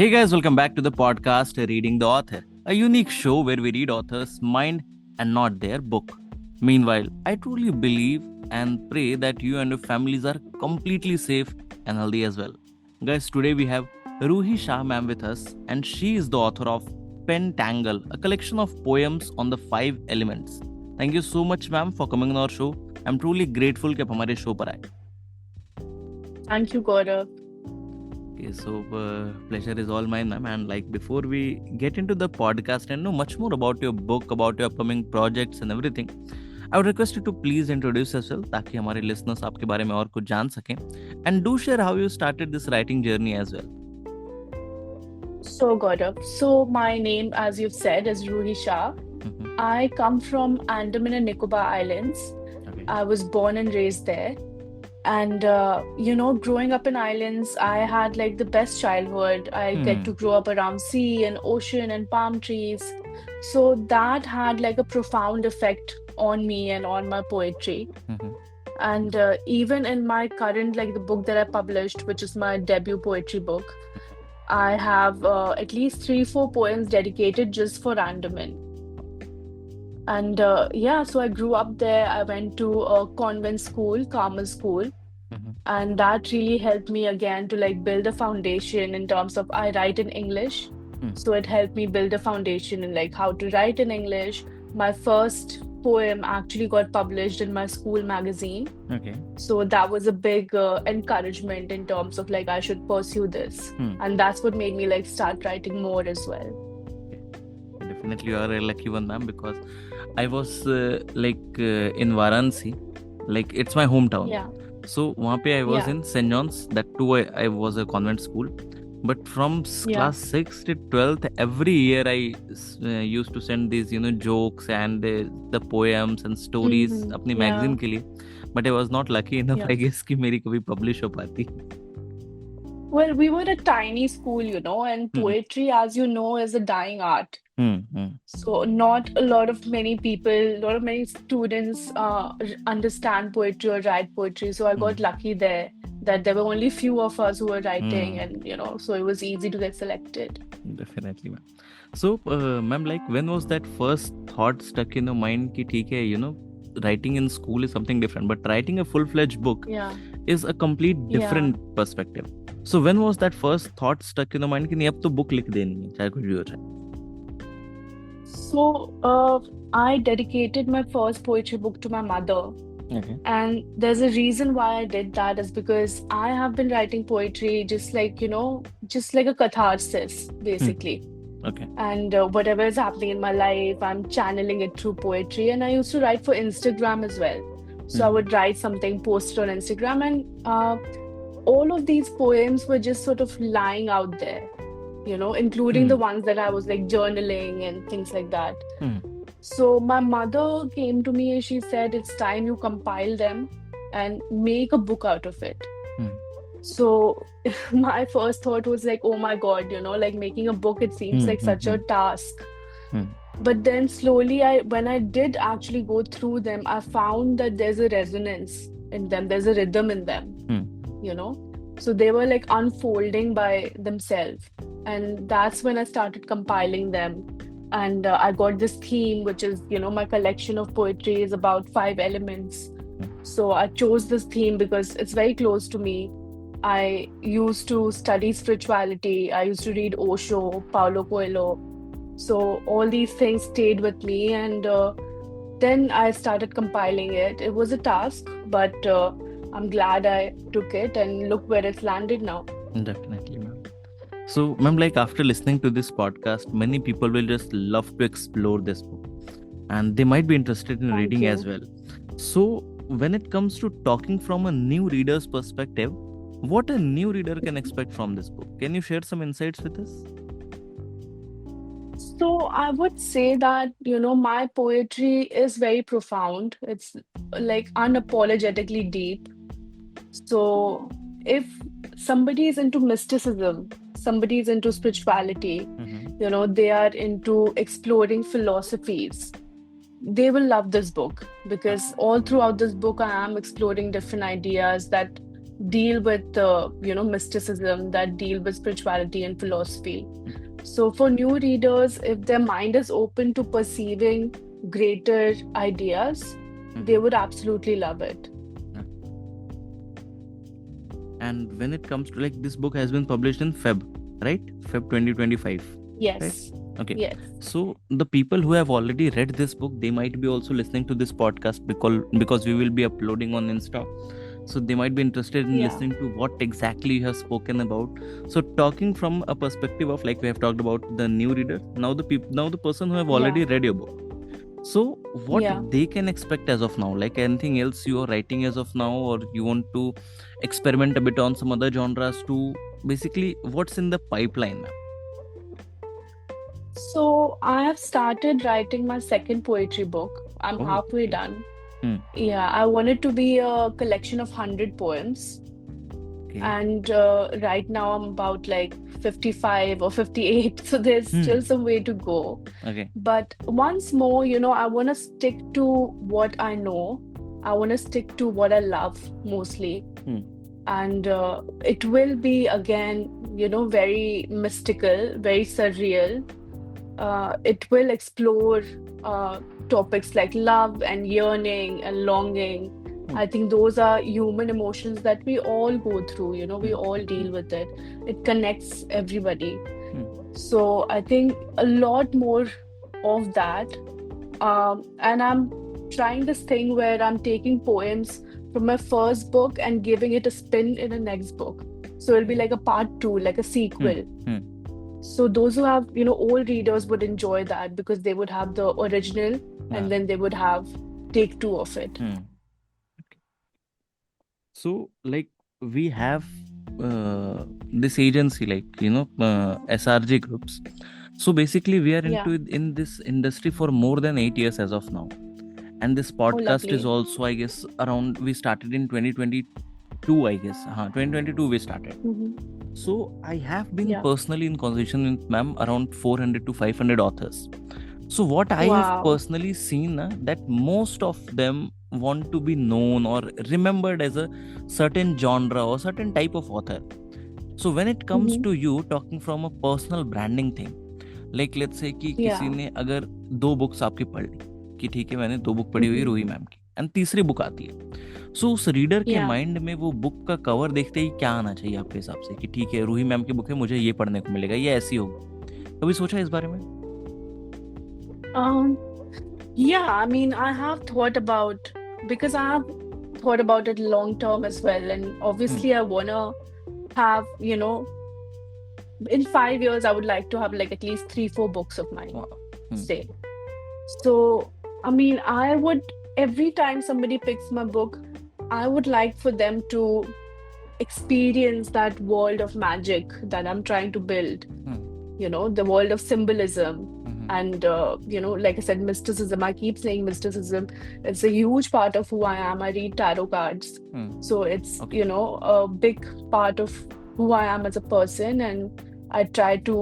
Hey guys, welcome back to the podcast Reading the Author, a unique show where we read authors' mind and not their book. Meanwhile, I truly believe and pray that you and your families are completely safe and healthy as well. Guys, today we have Ruhi Shah ma'am with us, and she is the author of Pentangle, a collection of poems on the five elements. Thank you so much, ma'am, for coming on our show. I'm truly grateful कि आप हमारे show पर आए. Thank you, Gaurav. Okay, so pleasure is all mine, ma'am. And like before we get into the podcast and know much more about your book, about your upcoming projects and everything, I would request you to please introduce yourself ताकि हमारे listeners आपके बारे में और कुछ जान सकें. And do share how you started this writing journey as well. So, Gaurav, my name, as you've said, is Ruhi Shah. Mhm. I come from Andaman and Nicobar Islands. Okay. I was born and raised there. And, growing up in islands, I had like the best childhood. I get to grow up around sea and ocean and palm trees. So that had like a profound effect on me and on my poetry. Mhm. And even in my current, like the book that I published, which is my debut poetry book, I have at least 3, 4 poems dedicated just for Andaman. And so I grew up there. I went to a convent school, Carmel School, Mhm. and that really helped me again to like build a foundation in terms of I write in English. Hmm. So it helped me build a foundation in like how to write in English. My first poem actually got published in my school magazine. Okay. So that was a big encouragement in terms of like I should pursue this. And that's what made me like start writing more as well. Definitely, you are a lucky one, ma'am, because I was in Varanasi, like it's my hometown. Yeah. So वहाँ पे I was Yeah. in St. John's. That too, I was a convent school. But from Yeah. class 6th to 12th, every year I used to send these, jokes and the poems and stories अपनी Yeah. magazine के लिए. But I was not lucky enough, Yeah. I guess, कि मेरी कभी publish हो पाती. Well, we were a tiny school, and poetry, as you know, is a dying art. So not a lot of many students understand poetry or write poetry. So I got lucky there that there were only few of us who were writing, and so it was easy to get selected. Definitely, ma'am. So, ma'am, like when was that first thought stuck in your mind कि ठीक है, writing in school is something different, but writing a full-fledged book Yeah. is a complete different perspective. So when was that first thought stuck in your mind कि नहीं अब तो book लिख देनी है चाहे कुछ भी हो जाए? So I dedicated my first poetry book to my mother. Okay. And there's a reason why I did that is because I have been writing poetry just like, just like a catharsis, basically. Okay. And whatever is happening in my life, I'm channeling it through poetry. And I used to write for Instagram as well. So I would write something, post it on Instagram, and all of these poems were just sort of lying out there, including the ones that I was like journaling and things like that. So my mother came to me and she said, it's time you compile them and make a book out of it. So my first thought was like, oh my God, like making a book, it seems like such a task. But then slowly, when I did actually go through them, I found that there's a resonance in them, there's a rhythm in them, So they were like unfolding by themselves. And that's when I started compiling them. And I got this theme, which is, my collection of poetry is about 5 elements. So I chose this theme because it's very close to me. I used to study spirituality. I used to read Osho, Paulo Coelho. So all these things stayed with me. And then I started compiling it. It was a task, but I'm glad I took it and look where it's landed now. Definitely, ma'am. So, ma'am, like after listening to this podcast, many people will just love to explore this book and they might be interested in Thank reading you. as well. So, when it comes to talking from a new reader's perspective, what a new reader can expect from this book? Can you share some insights with us? So I would say that, my poetry is very profound. It's like unapologetically deep. So if somebody is into mysticism, somebody is into spirituality, they are into exploring philosophies, they will love this book because all throughout this book, I am exploring different ideas that deal with mysticism, that deal with spirituality and philosophy. So for new readers, if their mind is open to perceiving greater ideas, they would absolutely love it. And when it comes to, like, this book has been published in Feb, right? Feb 2025. Yes. Right? Okay. Yes. So the people who have already read this book, they might be also listening to this podcast because we will be uploading on Insta. So they might be interested in Yeah. listening to what exactly you have spoken about. So talking from a perspective of, like, we have talked about the new reader, now the person who have already read your book. So what Yeah. they can expect as of now, like anything else you are writing as of now, or you want to experiment a bit on some other genres too? Basically, what's in the pipeline, ma'am? So I have started writing my second poetry book. I'm Oh, halfway okay. done. Hmm. Yeah, I want it to be a collection of 100 poems. Okay. And right now I'm about like 55 or 58, so there's still some way to go. Okay. But once more, I want to stick to what I know. I want to stick to what I love mostly. And it will be again, very mystical, very surreal. It will explore topics like love and yearning and longing. I think those are human emotions that we all go through, we all deal with it. It connects everybody. So I think a lot more of that. And I'm trying this thing where I'm taking poems from my first book and giving it a spin in the next book. So it'll be like a part two, like a sequel. So those who have, old readers would enjoy that because they would have the original and then they would have take two of it. So, like, we have this agency, like, SRG groups. So basically, we are in this industry for more than 8 years as of now. And this podcast is also, I guess, around, we started in 2022, I guess. 2022 we started. So I have been personally in conversation with ma'am around 400 to 500 authors. So what I have personally seen, that most of them want to be known or remembered as a certain genre or certain type of author. So when it comes to you talking from a personal branding thing, like let's say कि किसी ने अगर 2 books आपकी पढ़ ली, कि ठीक है मैंने 2 book पढ़ी हुई रूही मैम की, एंड तीसरी बुक आती है, सो उस रीडर के माइंड में वो बुक का कवर देखते ही क्या आना चाहिए आपके हिसाब से कि ठीक है रूही मैम की बुक है, मुझे ये पढ़ने को मिलेगा, ये ऐसी होगी? कभी सोचा इस बारे में? Yeah, I mean, I have thought about, because I have thought about it long term as well. And obviously, I want to have, in 5 years, I would like to have like at least 3-4 books of mine, say. So, I mean, I would, every time somebody picks my book, I would like for them to experience that world of magic that I'm trying to build, the world of symbolism. And, like I said, mysticism. I keep saying mysticism. It's a huge part of who I am. I read tarot cards. So it's, a big part of who I am as a person. And I try to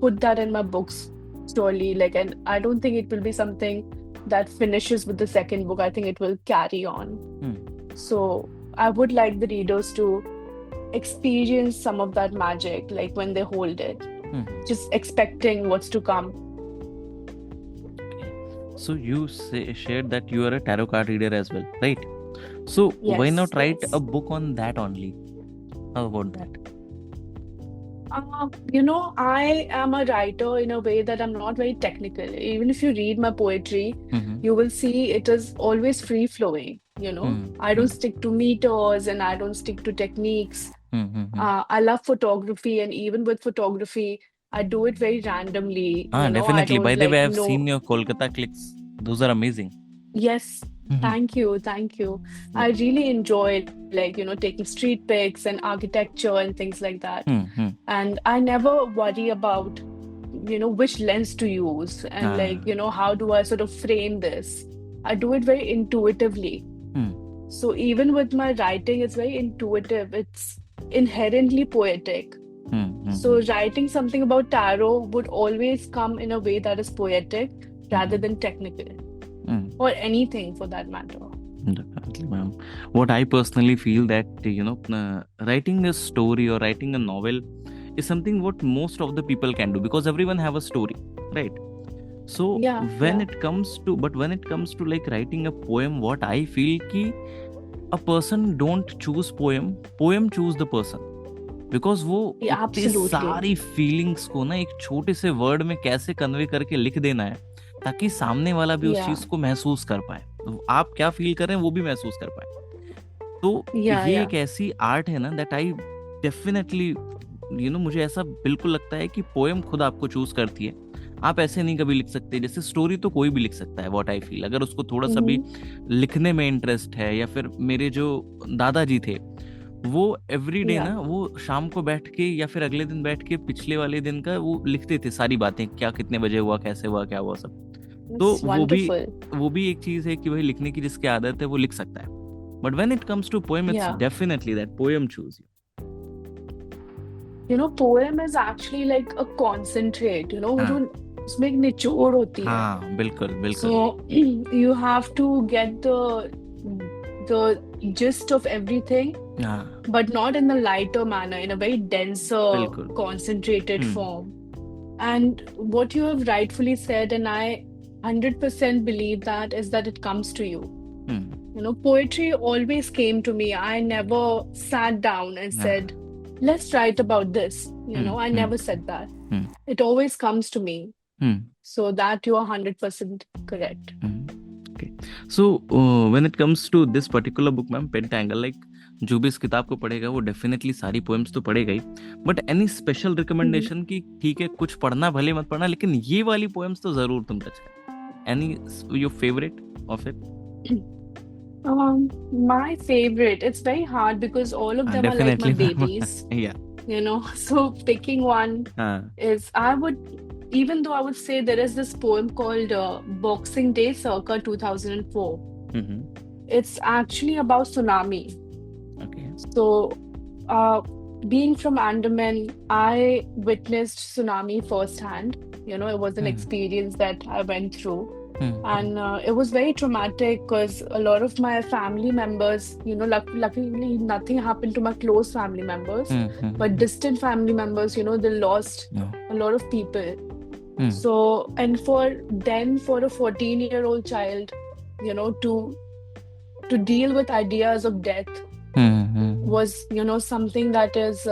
put that in my books slowly. And I don't think it will be something that finishes with the second book. I think it will carry on. So I would like the readers to experience some of that magic, like when they hold it, just expecting what's to come. So you shared that you are a tarot card reader as well, right? So why not write a book on that only? How about that? I am a writer in a way that I'm not very technical. Even if you read my poetry, you will see it is always free flowing. I don't stick to meters and I don't stick to techniques. I love photography, and even with photography, I do it very randomly. Definitely. By the way, I've seen your Kolkata clicks. Those are amazing. Yes. Thank you. I really enjoy taking street pics and architecture and things like that. And I never worry about, which lens to use and how do I sort of frame this. I do it very intuitively. So even with my writing, it's very intuitive. It's inherently poetic. So writing something about tarot would always come in a way that is poetic rather than technical. Or anything for that matter. Definitely, ma'am. What I personally feel that writing a story or writing a novel is something what most of the people can do because everyone have a story, right? So Yeah, when yeah, it comes to like writing a poem, what I feel कि a person don't choose poem choose the person. Because वो yeah, इतने absolutely. सारी feelings को ना एक छोटे से word में कैसे कन्वे करके लिख देना है ताकि सामने वाला भी उस Yeah, चीज को महसूस कर पाए, तो आप क्या फील कर रहे हैं वो भी महसूस कर पाए। तो yeah, ये yeah. एक ऐसी आर्ट है ना दैट आई डेफिनेटली मुझे ऐसा बिल्कुल लगता है कि पोएम खुद आपको चूज करती है। आप ऐसे नहीं कभी लिख सकते, जैसे स्टोरी तो कोई भी लिख सकता है व्हाट आई फील, अगर उसको थोड़ा सा भी Mm-hmm. लिखने में इंटरेस्ट है। या फिर मेरे जो दादाजी थे वो एवरी डे Yeah, ना वो शाम को बैठ के या फिर अगले दिन बैठ के पिछले वाले दिन का वो लिखते थे सारी बातें, क्या कितने बजे हुआ, कैसे हुआ, क्या हुआ सब। तो it's wonderful. वो भी एक चीज है कि भाई लिखने की जिसकी आदत है वो लिख सकता है। But when it comes to poem it's Yeah. Definitely that poem choose You know, poem is actually like a concentrate, you know, you. वो हाँ जो उसमें एक निचोड़ होती है. हाँ बिल्कुल बिल्कुल। So you have to get the gist of everything, हाँ but not in a lighter manner, in a very denser, बिल्कुल। concentrated hmm form. And what you have rightfully said, and I 100% believe that, is that it comes to you. Hmm You know, poetry always came to me. I never sat down and said, हाँ let's write about this. You know, I hmm never said that. Hmm It always comes to me. Hmm So that you are 100% correct. Okay. So when it comes to this particular book ma'am Pentangle, like जो भी इस किताब को पढ़ेगा वो definitely सारी poems तो पढ़ेगा ही, but any special Mhm. Recommendation की ठीक है कुछ पढ़ना भले मत पढ़ना लेकिन ये वाली पोएम्स तो जरूर तुम टच कर, any your favourite of it? My favorite, it's very hard because all of them are like my definitely ma'am babies, या you know. So picking one हाँ is, I would, even though I would say there is this poem called Boxing Day circa 2004. It's actually about tsunami. Okay So, uh, being from Andaman, I witnessed tsunami firsthand. You know, it was an experience that I went through. And it was very traumatic because a lot of my family members, you know, luckily nothing happened to my close family members, but distant family members, you know, they lost a lot of people. So, and for then, for a 14-year-old child, you know, to deal with ideas of death was, you know, something that is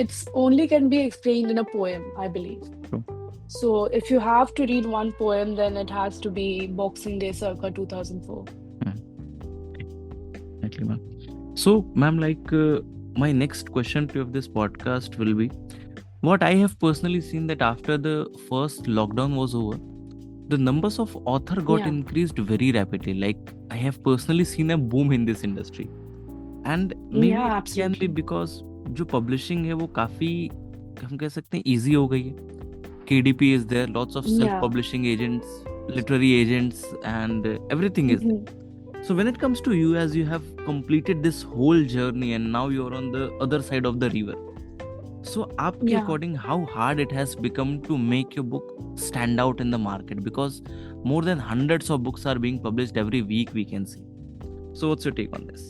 it's only can be explained in a poem, I believe. True. So if you have to read one poem, then it has to be Boxing Day circa 2004. Exactly, ma'am. So, ma'am, like my next question to you of this podcast will be, what I have personally seen that after the first lockdown was over, the numbers of author got Yeah. increased very rapidly. Like I have personally seen a boom in this industry, and maybe Yeah, it can be absolutely. because जो publishing है वो काफी हम कह सकते हैं easy हो गई है। KDP is there, lots of Yeah. self-publishing agents, literary agents, and everything is there. Mhm. So when it comes to you, as you have completed this whole journey and now you're on the other side of the river, so आपके Yeah. according how hard it has become to make your book stand out in the market, because more than hundreds of books are being published every week we can see. So what's your take on this?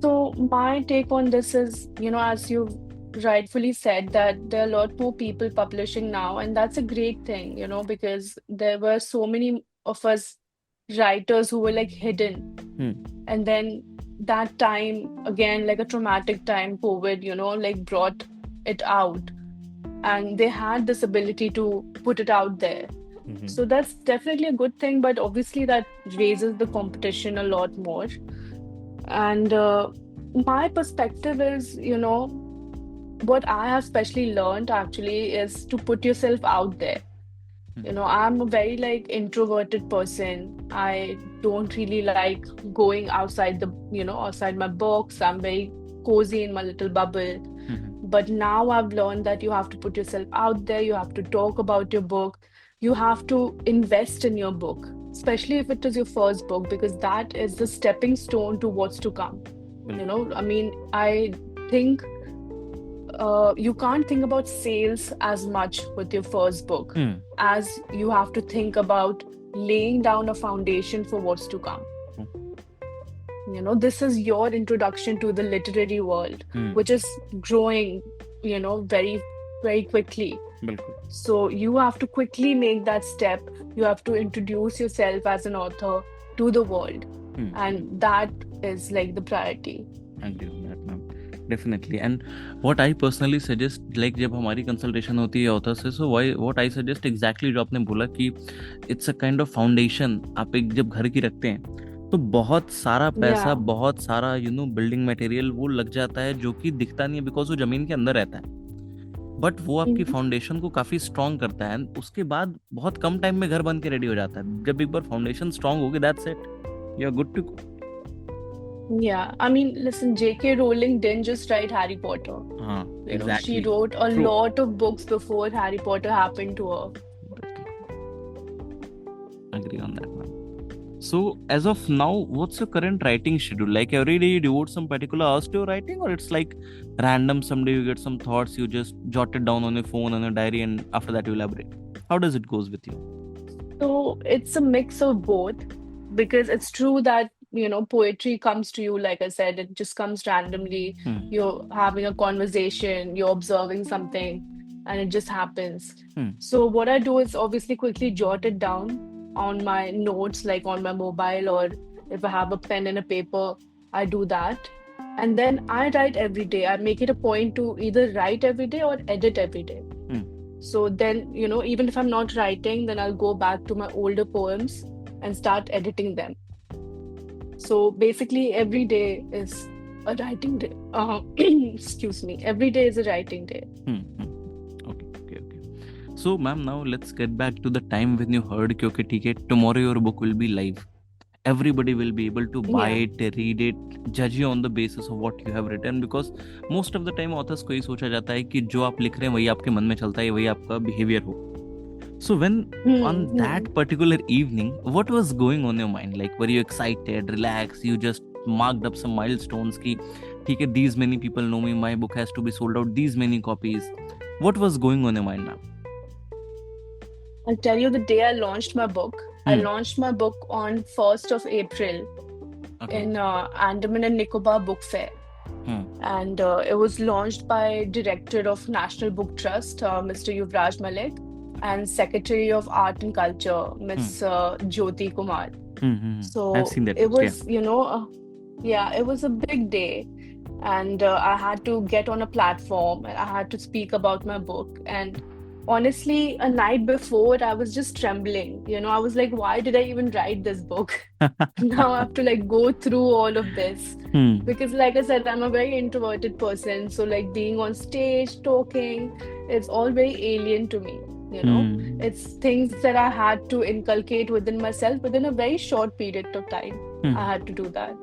So my take on this is, you know, as you rightfully said, that there are a lot more people publishing now, and that's a great thing, you know, because there were so many of us writers who were like hidden. And then that time, again, like a traumatic time, COVID, you know, like brought it out. And they had this ability to put it out there. So that's definitely a good thing, but obviously that raises the competition a lot more. And my perspective is, you know, what I have specially learned actually is to put yourself out there. You know, I'm a very like introverted person. I don't really like going outside the, you know, outside my box. I'm very cozy in my little bubble. But now I've learned that you have to put yourself out there. You have to talk about your book. You have to invest in your book, especially if it is your first book, because that is the stepping stone to what's to come. You know, I mean, I think you can't think about sales as much with your first book as you have to think about laying down a foundation for what's to come. This is your introduction to the literary world, which is growing, very, very quickly. बिल्कुल. So you have to quickly make that step. You have to introduce yourself as an author to the world. And that is like the priority. I agree on that, ma'am. Definitely. And what I personally suggest, like जब हमारी consultation होती है author से, so what I suggest exactly जो आपने बोला कि it's a kind of foundation. आप एक जब घर की रखते हैं तो बहुत सारा पैसा, Yeah. बहुत सारा बिल्डिंग मटेरियल वो लग जाता है जो कि दिखता नहीं है बिकॉज वो जमीन के अंदर रहता है, बट वो आपकी फाउंडेशन को काफी स्ट्रॉन्ग करता है. उसके बाद बहुत कम टाइम में घर बन के रेडी हो जाता है. जब एक बार फाउंडेशन स्ट्रॉन्ग होगी, that's it, you are good to go. Yeah, I mean, listen, J.K. Rowling didn't just write Harry Potter. हाँ, She exactly. wrote a True. lot of books before Harry Potter happened to her. Agree on that, man. So, as of now, what's your current writing schedule? Like every day you devote some particular hours to your writing, or it's like random, someday you get some thoughts, you just jot it down on your phone, on your diary, and after that you elaborate? How does it goes with you? So it's a mix of both, because it's true that, poetry comes to you, like I said, it just comes randomly. You're having a conversation, you're observing something, and it just happens. So what I do is obviously quickly jot it down on my notes, like on my mobile, or if I have a pen and a paper, I do that. And then I write every day. I make it a point to either write every day or edit every day. So then, even if I'm not writing, then I'll go back to my older poems and start editing them. So basically, every day is a writing day. Excuse me. Every day is a writing day. Okay. So, ma'am, now let's get back to the time when you heard कि okay, ठीक है, tomorrow your book will be live. Everybody will be able to buy it, read it, judge you on the basis of what you have written, because most of the time authors को ही सोचा जाता है कि जो आप लिख रहे हैं वही आपके मन में चलता है, वही आपका behavior हो. So when on that particular evening, what was going on your mind? Like, were you excited, relaxed? You just marked up some milestones कि ठीक है, these many people know me, my book has to be sold out, these many copies. What was going on your mind, ma'am? I'll tell you the day I launched my book. I launched my book on 1st of April in Andaman and Nicobar Book Fair. And it was launched by Director of National Book Trust, Mr. Yuvraj Malik, and Secretary of Art and Culture, Ms. Jyoti Kumar. So I've seen that. It was, it was a big day. And I had to get on a platform and I had to speak about my book. And honestly, a night before, I was just trembling. I was like, why did I even write this book? Now I have to go through all of this. Because like I said, I'm a very introverted person. So being on stage, talking, it's all very alien to me. It's things that I had to inculcate within myself within a very short period of time. I had to do that.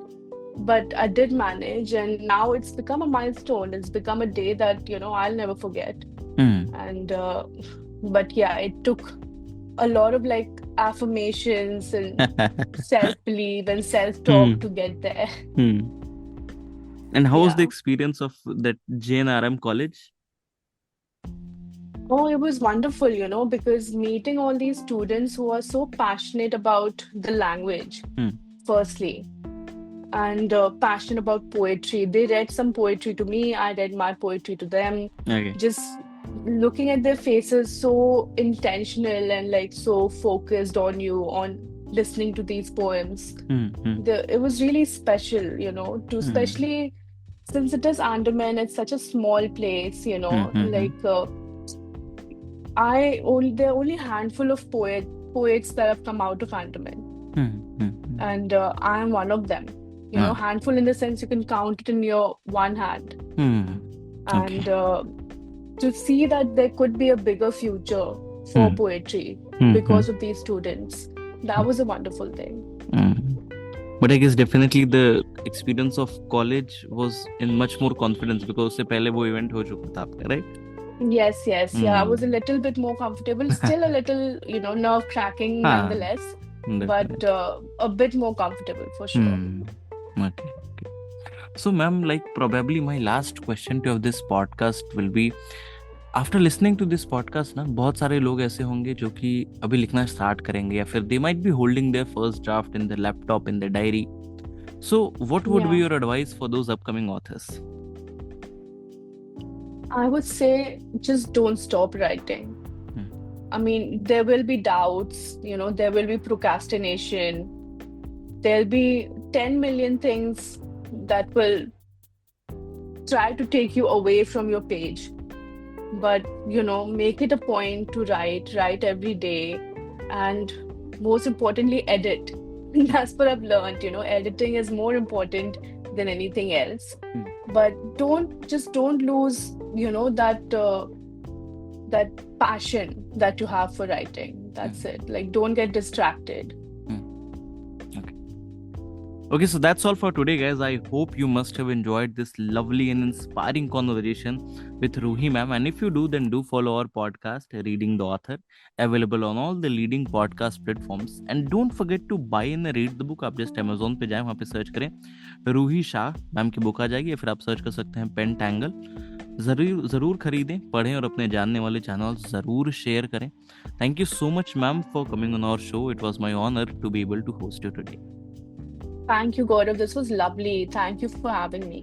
But I did manage, and now it's become a milestone. It's become a day that, I'll never forget. And but yeah, it took a lot of affirmations and self-belief and self-talk to get there. And how was the experience of that JNRM college? Oh, it was wonderful, because meeting all these students who are so passionate about the language, firstly, and passionate about poetry. They read some poetry to me, I read my poetry to them. Just looking at their faces, so intentional and so focused on you, on listening to these poems. It was really special, to especially since it is Andaman, it's such a small place, there are only a handful of poets that have come out of Andaman. And I am one of them. Handful in the sense you can count it in your one hand. And to see that there could be a bigger future for poetry because of these students, that was a wonderful thing. But I guess definitely the experience of college was in much more confidence because उससे पहले वो event हो चुका था आपका, right? Yes. Yeah, I was a little bit more comfortable. Still a little, nerve-wracking nonetheless. But a bit more comfortable for sure. Okay. So, ma'am, probably my last question to this podcast will be, after listening to this podcast ना, बहुत सारे लोग ऐसे होंगे जो कि अभी लिखना स्टार्ट करेंगे, या फिर they might be holding their first draft in the laptop, in the diary. So what would be Yeah, your advice for those upcoming authors? I would say just don't stop writing. I mean, there will be doubts, there will be procrastination, there'll be 10 million things that will try to take you away from your page. But, make it a point to write every day, and most importantly, edit. That's what I've learned, editing is more important than anything else. But don't lose, that passion that you have for writing. That's it. Like, don't get distracted. Okay, so that's all for today, guys. I hope you must have enjoyed this lovely and inspiring conversation with Ruhi ma'am. And if you do, then do follow our podcast, Reading the Author, available on all the leading podcast platforms. And don't forget to buy and read the book. आप just Amazon पे जाएं, वहाँ पे search करें, Ruhi Shah ma'am की book आ जाएगी, या फिर आप सर्च कर सकते हैं पेंटैंगल. ज़रूर खरीदें, पढ़ें और अपने जानने वाले चैनल ज़रूर शेयर करें. Thank you so much, ma'am, for coming on our show. It was my honor to be able to host you today. Thank you, Gaurav. This was lovely. Thank you for having me.